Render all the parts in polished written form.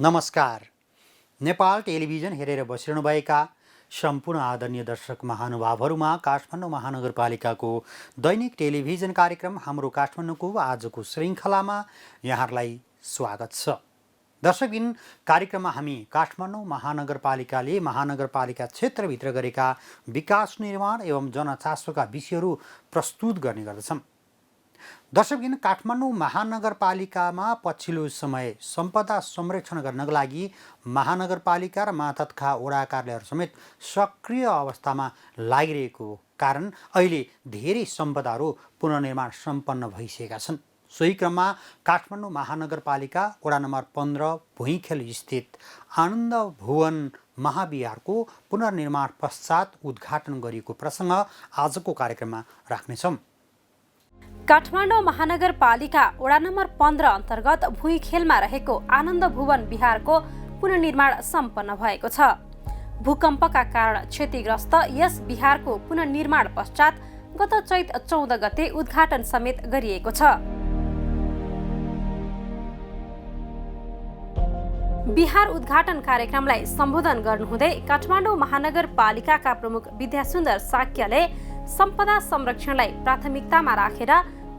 नमस्कार। नेपाल टेलिभिजन हेरेर बसिरहनुभएका सम्पूर्ण आदरणीय दर्शक महानुभावहरूमा काठमाडौँ महानगरपालिकाको दैनिक टेलिभिजन कार्यक्रम हाम्रो काठमाडौँको आजको श्रृङ्खलामा यहाँहरूलाई स्वागत छ। दर्शकबिन, कार्यक्रममा हामी काठमाडौँ महानगरपालिकाले महानगरपालिका क्षेत्रभित्र गरेका विकास निर्माण एवं जनचासोका विषयहरू प्रस्तुत गर्ने गर्दछौँ। दर्शकबिन, काठमाडौँ महानगरपालिकामा पछिल्लो समय सम्पदा संरक्षण गर्नका लागि महानगरपालिका र मातहतका वडा कार्यालयहरू समेत सक्रिय अवस्थामा लागिरहेको कारण अहिले धेरै सम्पदाहरू पुनर्निर्माण सम्पन्न भइसकेका छन्। सोही क्रममा काठमाडौँ महानगरपालिका वडा नम्बर 15 भुइँखेल स्थित आनन्द भुवन महाविहारको पुनर्निर्माण पश्चात उद्घाटन गरिएको प्रसङ्ग आजको कार्यक्रममा राख्नेछौँ। काठमाडौँ महानगरपालिका वडा नम्बर 15 अन्तर्गत भुइँखेलमा रहेको आनन्द भुवन विहारको पुनर्निर्माण सम्पन्न भएको छ। भूकम्पका कारण क्षतिग्रस्त यस विहारको पुनर्निर्माण पश्चात गत चैत 14 गते उद्घाटन समेत गरिएको छ। विहार उद्घाटन कार्यक्रमलाई सम्बोधन गर्नुहुँदै काठमाडौँ महानगरपालिकाका प्रमुख विद्यासुन्दर साक्यले सम्पदा संरक्षणलाई प्राथमिकतामा राखेर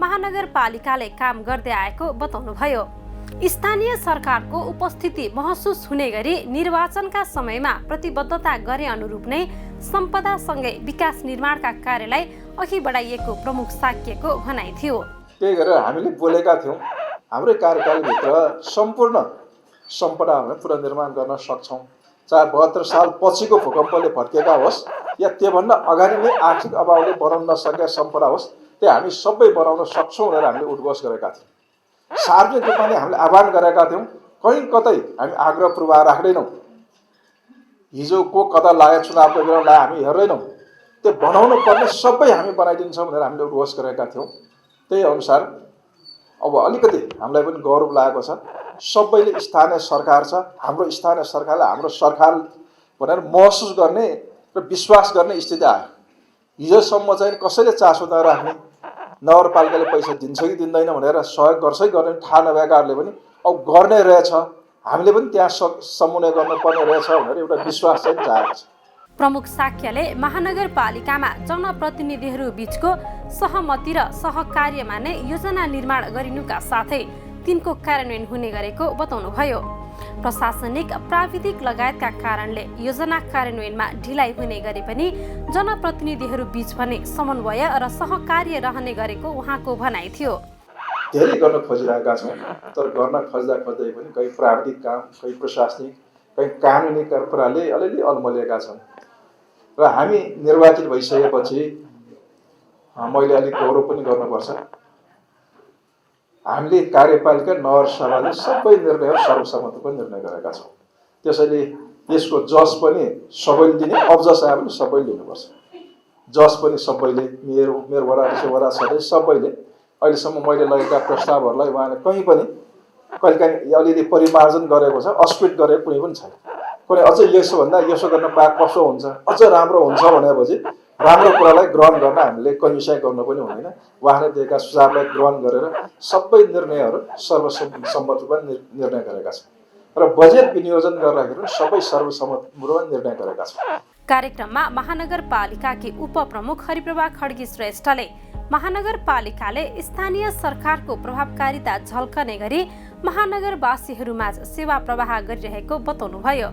महानगरपालिकाले काम गर्दै आएको बताउनुभयो। स्थानीय सरकारको उपस्थिति महसुस हुने गरी निर्वाचनका समयमा प्रतिबद्धता गरे अनुरूप नै सम्पदासँगै विकास निर्माणका कार्यलाई अघि बढाइएको प्रमुख साक्यको भनाइ थियो। त्यही गरेर हामीले बोलेका थियौँ, हाम्रो कार्यकालभित्र सम्पूर्ण सम्पदाहरूलाई पुनर्निर्माण गर्न सक्छौँ। चाहे 72 साल पछिको भूकम्पले भत्केका होस् या त्योभन्दा अगाडि नै आर्थिक अभावले बनाउन नसकेका सम्पदा होस्, त्यो हामी सबै बनाउन सक्छौँ भनेर हामीले उद्घोष गरेका थियौँ। सार्वजनिक रूपमा नै हामीले आह्वान गरेका थियौँ। कहीँ कतै हामी आग्रह पूर्वाह राख्दैनौँ। हिजो को कता लाग्यो चुनावको बेलामा हामी हेर्दैनौँ। त्यो बनाउनु पर्ने सबै हामी बनाइदिन्छौँ भनेर हामीले उद्घोष गरेका थियौँ। त्यही अनुसार अब अलिकति हामीलाई पनि गौरव लागेको छ। सबैले स्थानीय सरकार छ, हाम्रो स्थानीय सरकारले हाम्रो सरकार भनेर महसुस गर्ने र विश्वास गर्ने स्थिति आयो। हिजोसम्म चाहिँ कसैले चासो नराख्ने, नगरपालिकाले पैसा दिन्छ कि दिँदैन भनेर सहयोग गर्छै गर्ने थाहा नभएकाहरूले पनि अब गर्ने रहेछ, हामीले पनि त्यहाँ समन्वय गर्नुपर्ने रहेछ भनेर एउटा विश्वास चाहिँ जागेको छ। प्रमुख साक्यले महानगरपालिकामा जनप्रतिनिधिहरू बीचको सहमति र सहकार्यमा नै योजना निर्माण गरिनुका साथै तिनको कार्यान्वयन हुने गरेको बताउनुभयो। प्रशासनिक, प्राविधिक लगायतका कारणले योजना कार्यान्वयनमा ढिलाइ हुने गरे पनि जनप्रतिनिधिहरू बीच भने समन्वय र सहकार्य रहने गरेको उहाँको भनाइ थियो। धेरै गर्न खोजिरहेका छौँ, तर गर्न खोज्दै पनि कहीँ प्राविधिक काम, कहीँ प्रशासनिक, कहीँ कानुनी कुराले अलिअलि अल्मलिएका छन्। र हामी निर्वाचित भइसकेपछि मैले अलिक गौरव पनि गर्नुपर्छ। हामीले कार्यपालिका नगरसभाले सबै निर्णय सर्वसम्मतिको निर्णय गरेका छौँ। त्यसैले यसको जस पनि सबैले दिने, अब्जस आए पनि सबैले लिनुपर्छ। जस पनि सबैले, मेरो वडा सदस्य सबैले अहिलेसम्म मैले लगेका प्रस्तावहरूलाई उहाँले कहीँ पनि कहिलेकाहीँ अलिअलि परिमार्जन गरेको छ, अस्वीकृत गरेको कुनै पनि छैन। कुनै अझ यसोभन्दा यसो गर्न पाए कसो हुन्छ, अझ राम्रो हुन्छ भनेपछि राम्रो कुरालाई ग्रहण गर्न हामीले कन्विसाइ गर्नु पनि हुँदैन। उहाँले दिएका सुझावलाई ग्रहण गरेर सबै निर्णयहरू सर्वसम्मत रूपमा निर्णय गरेका छौँ र बजेट विनियोजन गर्दाखेरि सबै सर्वसम्मत रूपमा निर्णय गरेका छौँ। कार्यक्रममा महानगरपालिकाकी उपप्रमुख हरिप्रभा खड्गी श्रेष्ठले महानगरपालिकाले स्थानीय सरकारको प्रभावकारिता झल्कने गरी महानगरवासीहरूमाझ सेवा प्रवाह गरिरहेको बताउनुभयो।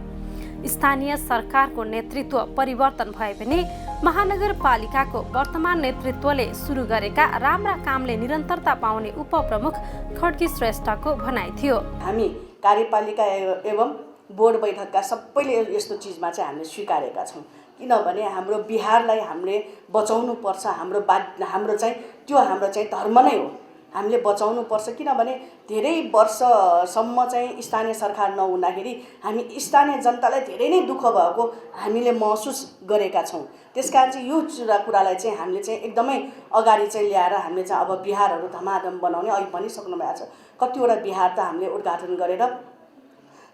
स्थानीय सरकारको नेतृत्व परिवर्तन भए पनि महानगरपालिकाको वर्तमान नेतृत्वले सुरु गरेका राम्रा कामले निरन्तरता पाउने उपप्रमुख खड्गी श्रेष्ठको भनाइ थियो। हामी कार्यपालिका एवं बोर्ड बैठकका सबैले यस्तो चिजमा चाहिँ हामीले स्वीकारेका छौँ। किनभने हाम्रो बिहारलाई हामीले बचाउनु पर्छ। हाम्रो चाहिँ त्यो हाम्रो चाहिँ धर्म नै हो। हामीले बचाउनु पर्छ। किनभने धेरै वर्षसम्म चाहिँ स्थानीय सरकार नहुँदाखेरि हामी स्थानीय जनतालाई धेरै नै दुःख भएको हामीले महसुस गरेका छौँ। त्यसकारण चाहिँ यो कुरालाई चाहिँ हामीले चाहिँ एकदमै अगाडि चाहिँ ल्याएर हामीले चाहिँ अब बिहारहरू धमाधम बनाउने अहिले भनिसक्नु भएको छ। कतिवटा बिहार त हामीले उद्घाटन गरेर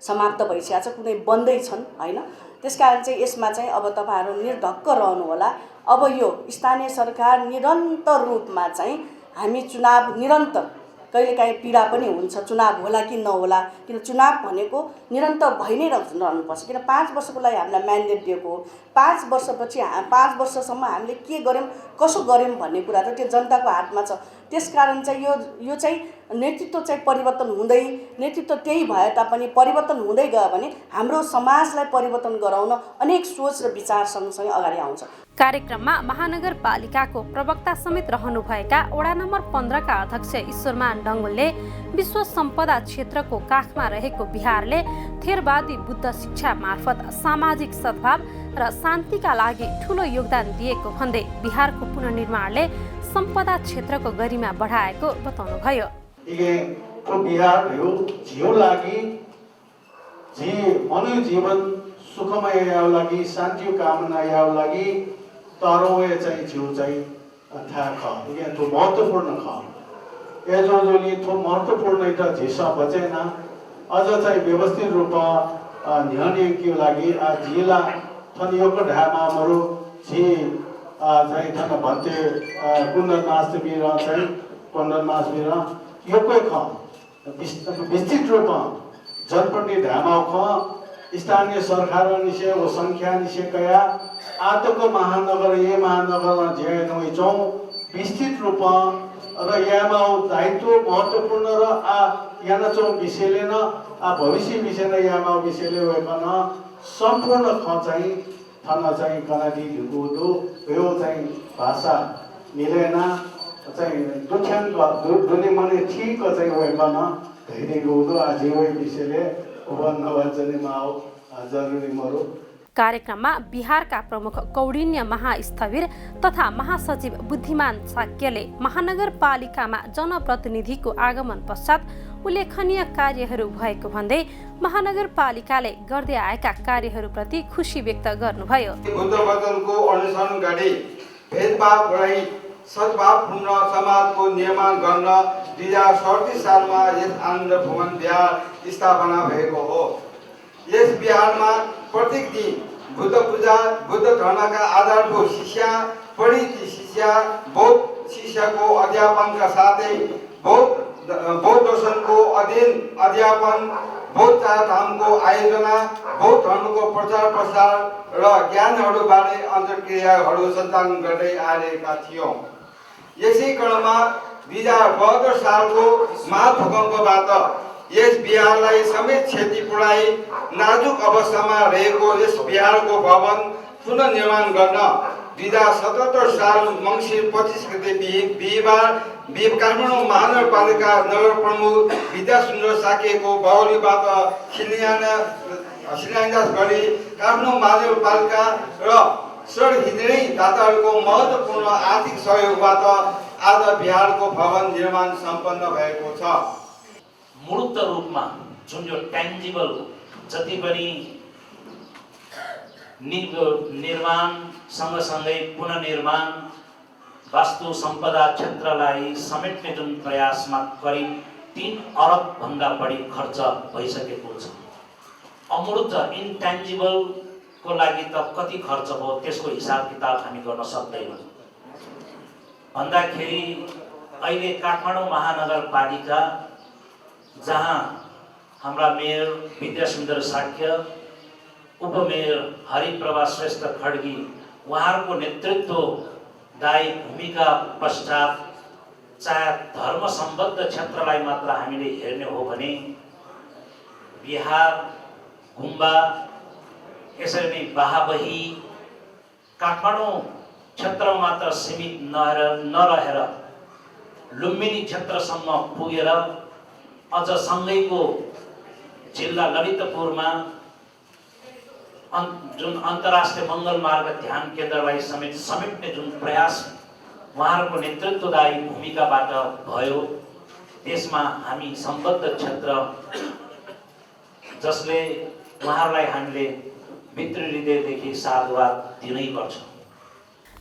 समाप्त भइसकेको छ, कुनै बन्दै छन् हैन। त्यसकारण चाहिँ यसमा चाहिँ अब तपाईहरु निर्धक्क रहनु होला। अब यो स्थानीय सरकार निरन्तर रूपमा चाहिँ हामी चुनाव निरन्तर कहिलेकाहीँ पीडा पनि हुन्छ, चुनाव होला कि नहोला, किन चुनाव भनेको निरन्तर भइ नै रहनुपर्छ। किन 5 वर्षको लागि हामीलाई म्यान्डेट दिएको हो, 5 वर्षपछि 5 वर्षसम्म हामीले के गर्यौँ कसो गर्यौँ भन्ने कुरा त त्यो जनताको हातमा छ। त्यसकारण चाहिँ यो चाहिँ नेतृत्व चाहिँ परिवर्तन हुँदै, नेतृत्व त्यही भए तापनि परिवर्तन हुँदै गयो भने हाम्रो समाजलाई परिवर्तन गराउन अनेक सोच र विचार सँगसँगै अगाडि आउँछ। कार्यक्रममा महानगरपालिकाको प्रवक्ता समेत रहनुभएका वडा नम्बर 15 का अध्यक्ष ईश्वरमान डङ्गोलले विश्व सम्पदा क्षेत्रको काखमा रहेको बिहारले थेरवादी बुद्ध शिक्षा मार्फत सामाजिक सद्भाव र शान्तिका लागि ठूलो योगदान दिएको भन्दै बिहारको पुनर्निर्माणले सम्पदा क्षेत्रको गरिमा बढाएको बताउनुभयो। बिहार हो जिउ लागि मनु जीवन सुखमय याव लागि शान्ति कामना याव लागि तरवे चाहिँ जिउ चाहिँ था ख इगे तो महत्त्वपूर्ण ख ए जोली तो महत्त्वपूर्ण इटा झिसा बचेन अझ चाहिँ व्यवस्थित रूपमा न्याय के लागि जिला थनियोको ढामा मरु जी चाहिँ थन भन्ते कुण्डल मास बिर चाहिँ कुण्डल मास बिर यो कोही ख विस्तृत रूपमा जनप्रति ढामा ख स्थानीय सरकार निसे वो संख्या निसे कया आतको महानगर ये महानगरमा जे नइ चौ विस्तृत रूपमा र यामा दायित्व महत्त्वपूर्ण र याना चौ विषयले न भविष्य विषय न यामा विषयले वकन सम्पूर्ण ख चाहिँ थाना चाहिँ कनाडी गुदो यो चाहिँ भाषा मिलेन चाहिँ दुख्यान दुनी मने ठीक चाहिँ वकन धेरै गुदो आजीव विषयले कार्यक्रममा बिहारका प्रमुख कौडिन्य महास्थविर तथा महासचिव बुद्धिमान साक्यले महानगरपालिकामा जनप्रतिनिधिको आगमन पश्चात उल्लेखनीय कार्यहरू भएको भन्दै महानगरपालिकाले गर्दै आएका कार्यहरूप्रति खुसी व्यक्त गर्नुभयो। बुद्ध वचनको अनुसरण गरी भेदभाव बढाई सद्भावपूर्ण समाजको निर्माण गर्न 2037 सालमा यस आनन्द भवन बिहार स्थापना भएको हो। यस बिहारमा प्रत्येक दिन बुद्ध पूजा, बुद्ध धर्मका आधारभूत शिक्षा, पढित शिक्षा, बौद्ध शिक्षाको अध्यापनका साथै बौद्ध दर्शनको अध्ययन अध्यापन, बौद्ध चारधामको आयोजना, बौद्ध धर्मको प्रचार प्रसार र ज्ञानहरूबारे अन्तर्क्रियाहरू सञ्चालन गर्दै आएका थियौँ। यसै क्रममा 2072 सालको महाभूकम्पबाट यस बिहारलाई समेत क्षति पुर्याई नाजुक अवस्थामा रहेको यस बिहारको भवन पुनर्निर्माण गर्न 2077 साल मङ्सिर 25 गते बिहिबार काठमाडौँ महानगरपालिका नगर प्रमुख विद्यासुन्दर साकेको बाहुलीबाट शिलान्यास गरी काठमाडौँ महानगरपालिका र सडक दाताहरूको महत्त्वपूर्ण आर्थिक सहयोगबाट आज बिहारको भवन निर्माण सम्पन्न भएको छ। मूर्त रूपमा जुन यो ट्यान्जिबल जति पनि निर्माण सँगसँगै पुनर्निर्माण वास्तु सम्पदा क्षेत्रलाई समेट्ने जुन प्रयासमा करिब 3 अरब भन्दा बढी खर्च भइसकेको छ। अमूर्त इन्ट्यान्जिबल को लागि त कति खर्च भयो त्यसको हिसाब किताब हामी गर्न सक्दैनौँ। भन्दाखेरि अहिले काठमाडौँ महानगरपालिका जहाँ हाम्रा मेयर विद्यासुन्दर साक्य, उपमेयर हरिप्रभा श्रेष्ठ खड्गी उहाँहरूको नेतृत्वदायी भूमिका पश्चात चाहे धर्म सम्बद्ध क्षेत्रलाई मात्र हामीले हेर्ने हो भने बिहार, गुम्बा, यसरी नै बाहाबही काठमाडौँ क्षेत्रमा मात्र सीमित नरहेर लुम्बिनी क्षेत्रसम्म पुगेर अझ सँगैको जिल्ला ललितपुरमा जुन अन्तर्राष्ट्रिय मङ्गल मार्ग ध्यान केन्द्रलाई समेट्ने जुन प्रयास उहाँहरूको नेतृत्वदायी भूमिकाबाट भयो, त्यसमा हामी सम्बद्ध क्षेत्र जसले उहाँहरूलाई हामीले भित्री हृदयदेखि साधुवाद दिनै पर्छ।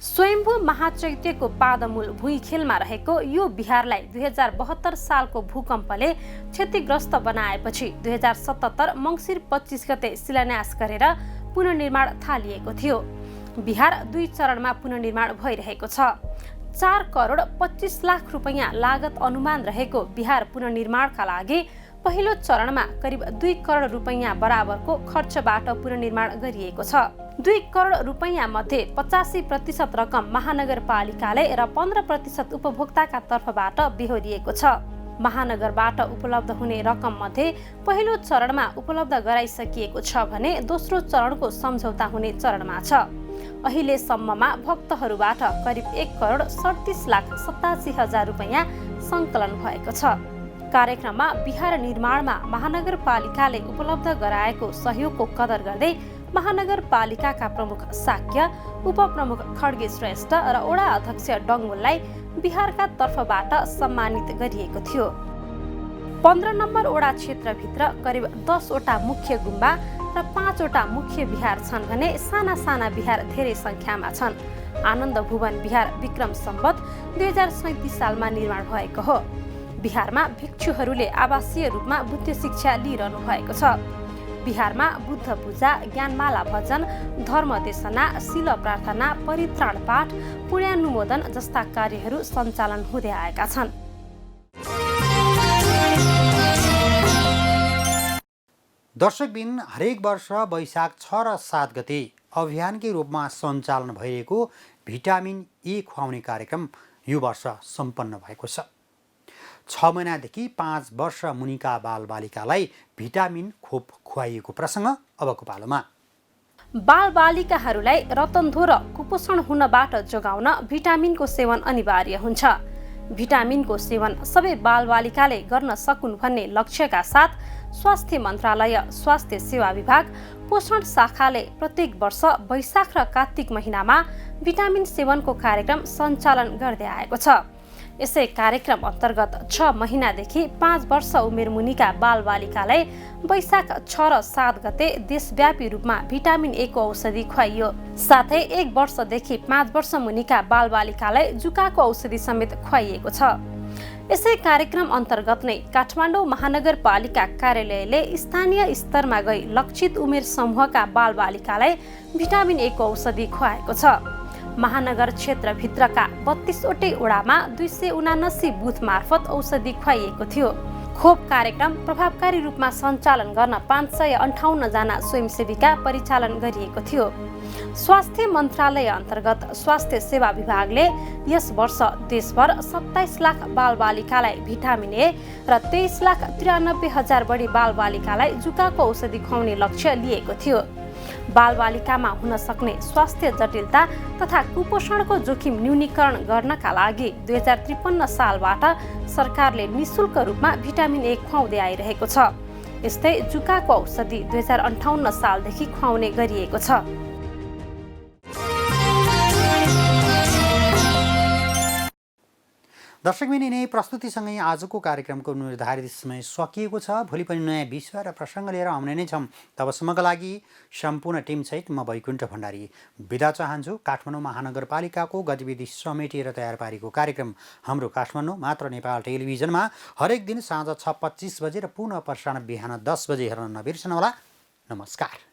स्वयम्भू महाचैत्यको पादमूल भुइँखेलमा रहेको यो बिहारलाई 2072 सालको भूकम्पले क्षतिग्रस्त बनाएपछि 2077 मङ्सिर 25 गते शिलान्यास गरेर पुनर्निर्माण थालिएको थियो। बिहार 2 चरणमा पुनर्निर्माण भइरहेको छ। 4 करोड 25 लाख रुपैयाँ लागत अनुमान रहेको बिहार पुनर्निर्माणका लागि पहिलो चरणमा करिब 2 करोड रुपैयाँ बराबरको खर्चबाट पुनर्निर्माण गरिएको छ। 2 करोड रुपैयाँ मध्ये 85% रकम महानगरपालिकाले र 15% उपभोक्ताका तर्फबाट बेहोरिएको छ। महानगरबाट उपलब्ध हुने रकम मध्ये पहिलो चरणमा उपलब्ध गराइसकिएको छ भने दोस्रो चरणको सम्झौता हुने चरणमा छ। अहिलेसम्ममा भक्तहरूबाट करिब 1 करोड 37 लाख 87 हजार रुपैयाँ सङ्कलन भएको छ। कार्यक्रममा बिहार निर्माणमा महानगरपालिकाले उपलब्ध गराएको सहयोगको कदर गर्दै महानगरपालिकाका प्रमुख साक्य, उपप्रमुख खड्गे श्रेष्ठ र वडा अध्यक्ष डङ्गोललाई बिहारका तर्फबाट सम्मानित गरिएको थियो। 15 नम्बर वडा क्षेत्रभित्र करिब 10 वटा मुख्य गुम्बा र 5 वटा मुख्य विहार छन् भने साना साना विहार धेरै सङ्ख्यामा छन्। आनन्द भुवन विहार विक्रम सम्वत 2037 सालमा निर्माण भएको हो। बिहारमा भिक्षुहरूले आवासीय रूपमा बुद्ध शिक्षा लिइरहनु भएको छ। बिहारमा बुद्ध पूजा, ज्ञानमाला भजन, धर्मदेशना, शिल प्रार्थना, परित्राण पाठ, पुण्यानुमोदन जस्ता कार्यहरू सञ्चालन हुँदै आएका छन्। दर्शकबिन, हरेक वर्ष वैशाख 6 र 7 गते अभियानकै रूपमा सञ्चालन भइरहेको भिटामिन ए खुवाउने कार्यक्रम यो वर्ष सम्पन्न भएको छ। 6 महिनादेखि 5 वर्ष मुनिका बालबालिकालाई भिटामिन खोप खुवाइएको प्रसङ्ग अबको पालोमा। बालबालिकाहरूलाई रतन्धो र कुपोषण हुनबाट जोगाउन भिटामिनको सेवन अनिवार्य हुन्छ। भिटामिनको सेवन सबै बालबालिकाले गर्न सकुन् भन्ने लक्ष्यका साथ स्वास्थ्य मन्त्रालय, स्वास्थ्य सेवा विभाग, पोषण शाखाले प्रत्येक वर्ष वैशाख र कार्तिक महिनामा भिटामिन सेवनको कार्यक्रम सञ्चालन गर्दै आएको छ। यसै कार्यक्रम अन्तर्गत 6 महिनादेखि 5 वर्ष उमेर मुनिका बालबालिकालाई वैशाख 6 र 7 गते देशव्यापी रूपमा भिटामिन ए को औषधि खुवाइयो। साथै 1 वर्षदेखि 5 वर्ष मुनिका बालबालिकालाई जुकाको औषधि समेत खुवाइएको छ। यसै कार्यक्रम अन्तर्गत नै काठमाडौँ महानगरपालिका कार्यालयले स्थानीय स्तरमा गई लक्षित उमेर समूहका बालबालिकालाई भिटामिन ए को औषधि खुवाएको छ। महानगर क्षेत्रभित्रका 32 वटै वडामा 279 बुथ मार्फत औषधि खुवाइएको थियो। खोप कार्यक्रम प्रभावकारी रूपमा सञ्चालन गर्न 558 जना स्वयंसेविका परिचालन गरिएको थियो। स्वास्थ्य मन्त्रालय अन्तर्गत स्वास्थ्य सेवा विभागले यस वर्ष देशभर 27 लाख बालबालिकालाई भिटामिन ए र 23 लाख 93 हजार बढी बालबालिकालाई जुकाको औषधि खुवाउने लक्ष्य लिएको थियो। बालबालिकामा हुन सक्ने स्वास्थ्य जटिलता तथा कुपोषणको जोखिम न्यूनीकरण गर्नका लागि 2053 सालबाट सरकारले निशुल्क रूपमा भिटामिन ए खुवाउँदै आइरहेको छ। यस्तै जुकाको औषधि 2058 सालदेखि खुवाउने गरिएको छ। दर्शकबिन, यिनै प्रस्तुतिसँगै आजको कार्यक्रमको निर्धारित समय सकिएको छ। भोलि पनि नयाँ विषय र प्रसङ्ग लिएर आउने नै छौँ। तबसम्मका लागि सम्पूर्ण टिमसहित म वैकुण्ठ भण्डारी बिदा चाहन्छु। काठमाडौँ महानगरपालिकाको गतिविधि समेटेर तयार पारेको कार्यक्रम हाम्रो काठमाडौँ मात्र नेपाल टेलिभिजनमा हरेक दिन साँझ 6:25 बजे र पुनः प्रसारण बिहान 10 बजे हेर्न नबिर्सनुहोला। नमस्कार।